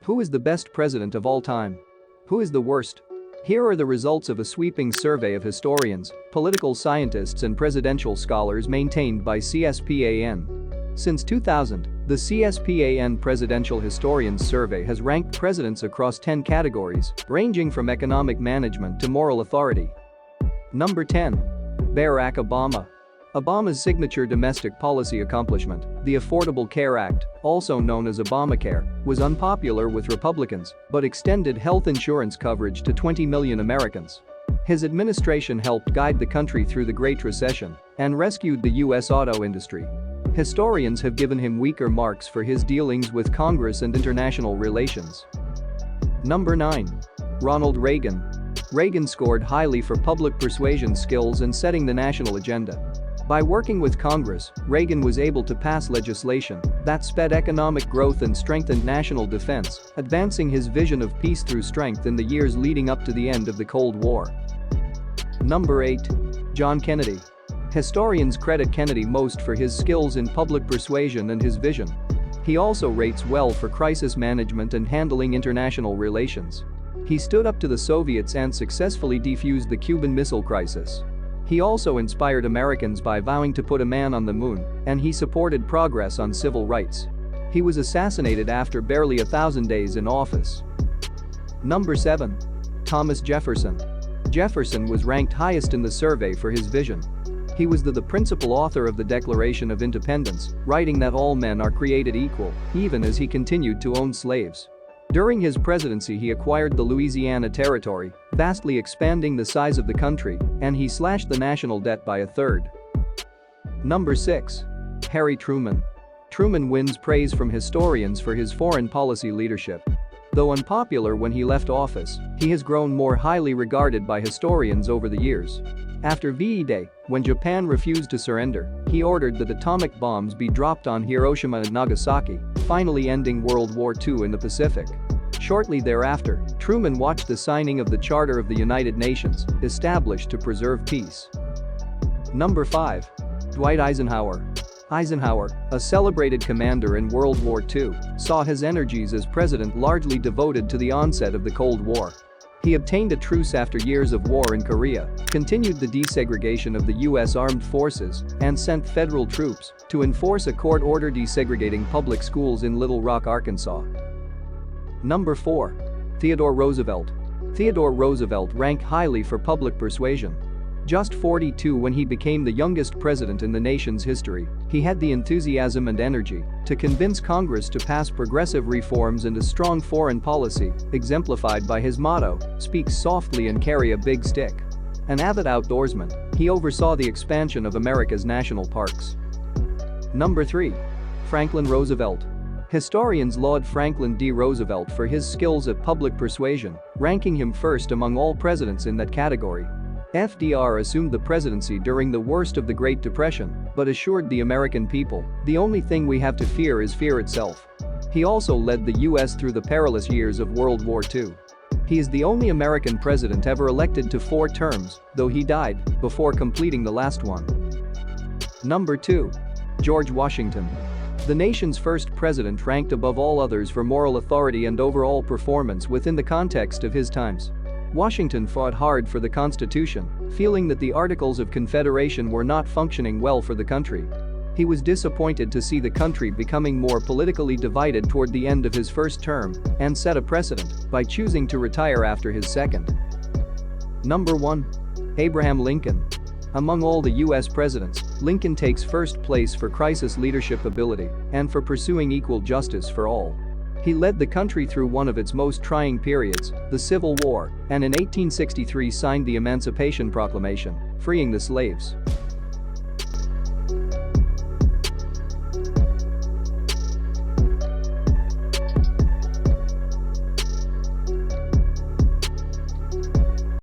Who is the best president of all time? Who is the worst? Here are the results of a sweeping survey of historians, political scientists and presidential scholars maintained by CSPAN. Since 2000, the CSPAN Presidential Historians Survey has ranked presidents across 10 categories, ranging from economic management to moral authority. Number 10. Barack Obama. Obama's signature domestic policy accomplishment, the Affordable Care Act, also known as Obamacare, was unpopular with Republicans but extended health insurance coverage to 20 million Americans. His administration helped guide the country through the Great Recession and rescued the U.S. auto industry. Historians have given him weaker marks for his dealings with Congress and international relations. Number 9. Ronald Reagan. Reagan scored highly for public persuasion skills and setting the national agenda. By working with Congress, Reagan was able to pass legislation that sped economic growth and strengthened national defense, advancing his vision of peace through strength in the years leading up to the end of the Cold War. Number 8. John Kennedy. Historians credit Kennedy most for his skills in public persuasion and his vision. He also rates well for crisis management and handling international relations. He stood up to the Soviets and successfully defused the Cuban Missile Crisis. He also inspired Americans by vowing to put a man on the moon, and he supported progress on civil rights. He was assassinated after barely 1,000 days in office. Number 7. Thomas Jefferson. Jefferson was ranked highest in the survey for his vision. He was the principal author of the Declaration of Independence, writing that all men are created equal, even as he continued to own slaves. During his presidency he acquired the Louisiana Territory, vastly expanding the size of the country, and he slashed the national debt by a third. Number 6. Harry Truman. Truman wins praise from historians for his foreign policy leadership. Though unpopular when he left office, he has grown more highly regarded by historians over the years. After VE Day, when Japan refused to surrender, he ordered that atomic bombs be dropped on Hiroshima and Nagasaki, finally ending World War II in the Pacific. Shortly thereafter, Truman watched the signing of the Charter of the United Nations, established to preserve peace. Number 5. Dwight Eisenhower. Eisenhower, a celebrated commander in World War II, saw his energies as president largely devoted to the onset of the Cold War. He obtained a truce after years of war in Korea, continued the desegregation of the U.S. Armed Forces, and sent federal troops to enforce a court order desegregating public schools in Little Rock, Arkansas. Number 4. Theodore Roosevelt. Theodore Roosevelt ranked highly for public persuasion. Just 42 when he became the youngest president in the nation's history, he had the enthusiasm and energy to convince Congress to pass progressive reforms and a strong foreign policy, exemplified by his motto, "Speak softly and carry a big stick." An avid outdoorsman, he oversaw the expansion of America's national parks. Number 3. Franklin Roosevelt. Historians laud Franklin D. Roosevelt for his skills at public persuasion, ranking him first among all presidents in that category. FDR assumed the presidency during the worst of the Great Depression, but assured the American people, "The only thing we have to fear is fear itself." He also led the U.S. through the perilous years of World War II. He is the only American president ever elected to 4 terms, though he died before completing the last one. Number 2. George Washington. The nation's first president ranked above all others for moral authority and overall performance within the context of his times. Washington fought hard for the Constitution, feeling that the Articles of Confederation were not functioning well for the country. He was disappointed to see the country becoming more politically divided toward the end of his first term and set a precedent by choosing to retire after his second. Number 1. Abraham Lincoln. Among all the U.S. presidents, Lincoln takes first place for crisis leadership ability and for pursuing equal justice for all. He led the country through one of its most trying periods, the Civil War, and in 1863 signed the Emancipation Proclamation, freeing the slaves.